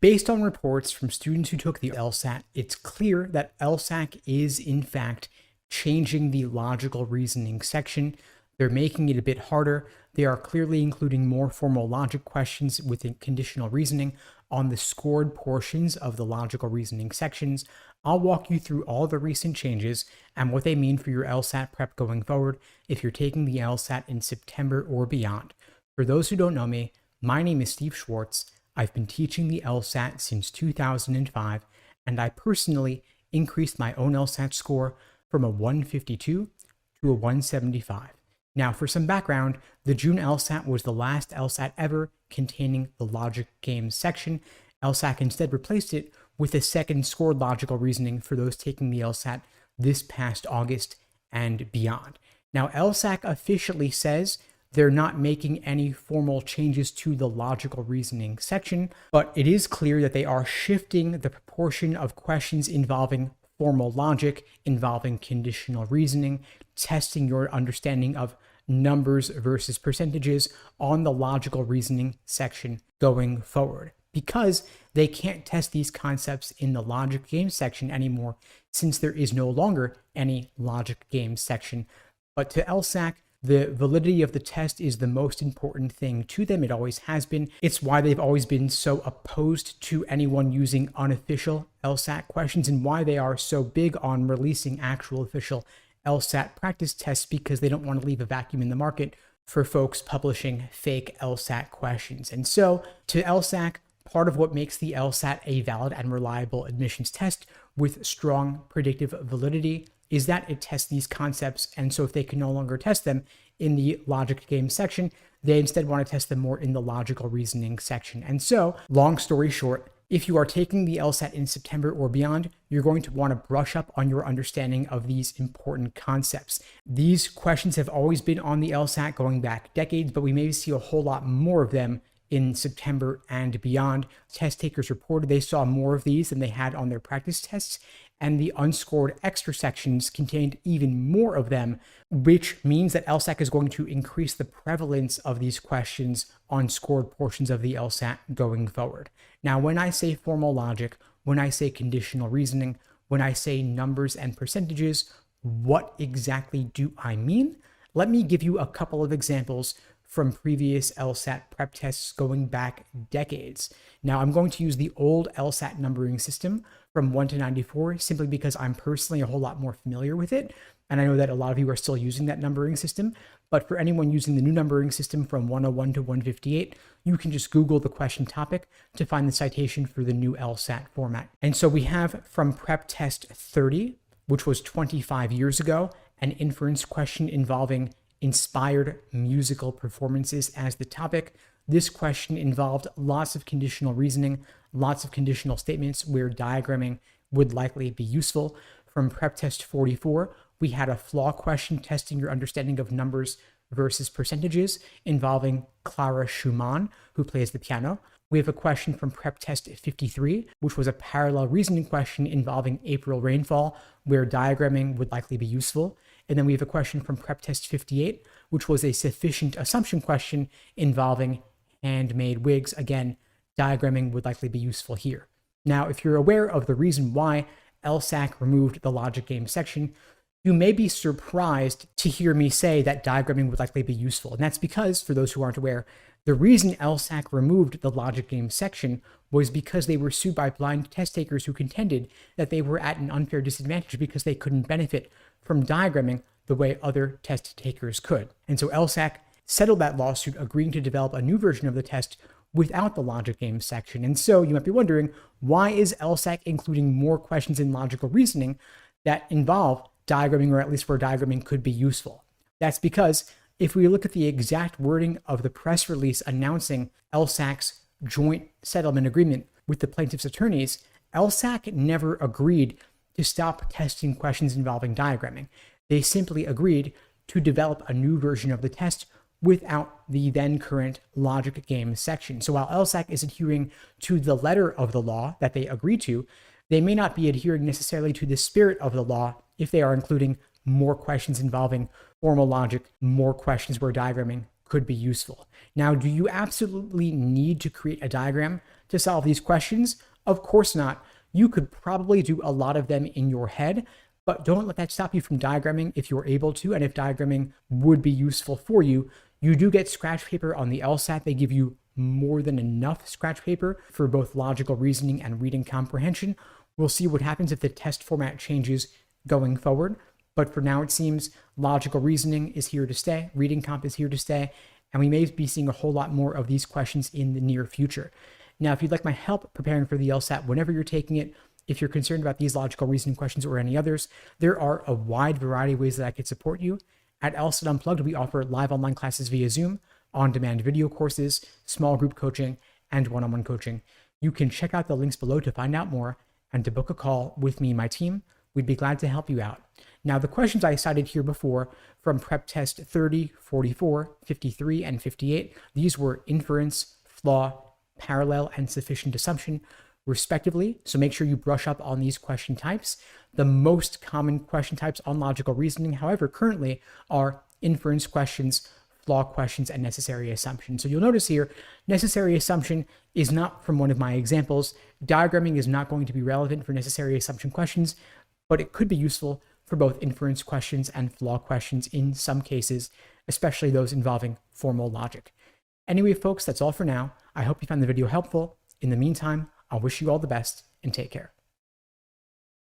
Based on reports from students who took the LSAT, it's clear that LSAC is, in fact, changing the logical reasoning section. They're making it a bit harder. They are clearly including more formal logic questions within conditional reasoning on the scored portions of the logical reasoning sections. I'll walk you through all the recent changes and what they mean for your LSAT prep going forward if you're taking the LSAT in September or beyond. For those who don't know me, my name is Steve Schwartz. I've been teaching the LSAT since 2005, and I personally increased my own LSAT score from a 152 to a 175. Now, for some background, the June LSAT was the last LSAT ever containing the logic games section. LSAC instead replaced it with a second scored logical reasoning for those taking the LSAT this past August and beyond. Now, LSAC officially says they're not making any formal changes to the logical reasoning section, but it is clear that they are shifting the proportion of questions involving formal logic, involving conditional reasoning, testing your understanding of numbers versus percentages on the logical reasoning section going forward, because they can't test these concepts in the logic game section anymore since there is no longer any logic game section. But to LSAC, the validity of the test is the most important thing to them. It always has been. It's why they've always been so opposed to anyone using unofficial LSAT questions and why they are so big on releasing actual official LSAT practice tests, because they don't want to leave a vacuum in the market for folks publishing fake LSAT questions. And so to LSAC, part of what makes the LSAT a valid and reliable admissions test with strong predictive validity is that it tests these concepts. And so if they can no longer test them in the logic game section, they instead want to test them more in the logical reasoning section. And so, long story short, if you are taking the LSAT in September or beyond, you're going to want to brush up on your understanding of these important concepts. These questions have always been on the LSAT going back decades, but we may see a whole lot more of them in September and beyond. Test takers reported they saw more of these than they had on their practice tests, and the unscored extra sections contained even more of them, which means that LSAC is going to increase the prevalence of these questions on scored portions of the LSAT going forward. Now, when I say formal logic, when I say conditional reasoning, when I say numbers and percentages, what exactly do I mean? Let me give you a couple of examples from previous LSAT prep tests going back decades. Now, I'm going to use the old LSAT numbering system from 1 to 94 simply because I'm personally a whole lot more familiar with it. And I know that a lot of you are still using that numbering system. But for anyone using the new numbering system from 101 to 158, you can just Google the question topic to find the citation for the new LSAT format. And so we have from prep test 30, which was 25 years ago, an inference question involving inspired musical performances as the topic. This question involved lots of conditional reasoning, lots of conditional statements where diagramming would likely be useful. From prep test 44, we had a flaw question testing your understanding of numbers versus percentages involving Clara Schumann, who plays the piano. We have a question from prep test 53, which was a parallel reasoning question involving April rainfall, where diagramming would likely be useful. And then we have a question from prep test 58, which was a sufficient assumption question involving handmade wigs. Again, diagramming would likely be useful here. Now, if you're aware of the reason why LSAC removed the logic game section, you may be surprised to hear me say that diagramming would likely be useful. And that's because, for those who aren't aware, the reason LSAC removed the logic game section was because they were sued by blind test takers who contended that they were at an unfair disadvantage because they couldn't benefit from diagramming the way other test takers could. And so LSAC settled that lawsuit, agreeing to develop a new version of the test without the logic game section. And so you might be wondering, why is LSAC including more questions in logical reasoning that involve diagramming, or at least where diagramming could be useful? That's because if we look at the exact wording of the press release announcing LSAC's joint settlement agreement with the plaintiff's attorneys, LSAC never agreed to stop testing questions involving diagramming. They simply agreed to develop a new version of the test without the then current logic game section. So while LSAC is adhering to the letter of the law that they agreed to, they may not be adhering necessarily to the spirit of the law if they are including more questions involving formal logic, more questions where diagramming could be useful. Now, do you absolutely need to create a diagram to solve these questions? Of course not. You could probably do a lot of them in your head, but don't let that stop you from diagramming if you're able to, and if diagramming would be useful for you. You do get scratch paper on the LSAT. They give you more than enough scratch paper for both logical reasoning and reading comprehension. We'll see what happens if the test format changes going forward. But for now, it seems logical reasoning is here to stay, reading comp is here to stay, and we may be seeing a whole lot more of these questions in the near future. Now, if you'd like my help preparing for the LSAT whenever you're taking it, if you're concerned about these logical reasoning questions or any others, there are a wide variety of ways that I could support you. At LSAT Unplugged, we offer live online classes via Zoom, on-demand video courses, small group coaching, and one-on-one coaching. You can check out the links below to find out more and to book a call with me and my team. We'd be glad to help you out. Now, the questions I cited here before from prep test 30, 44, 53, and 58, these were inference, flaw, parallel, and sufficient assumption, respectively. So make sure you brush up on these question types. The most common question types on logical reasoning, however, currently are inference questions, flaw questions, and necessary assumption. So you'll notice here, necessary assumption is not from one of my examples. Diagramming is not going to be relevant for necessary assumption questions, but it could be useful for both inference questions and flaw questions in some cases, especially those involving formal logic. Anyway, folks, that's all for now. I hope you found the video helpful. In the meantime, I'll wish you all the best and take care.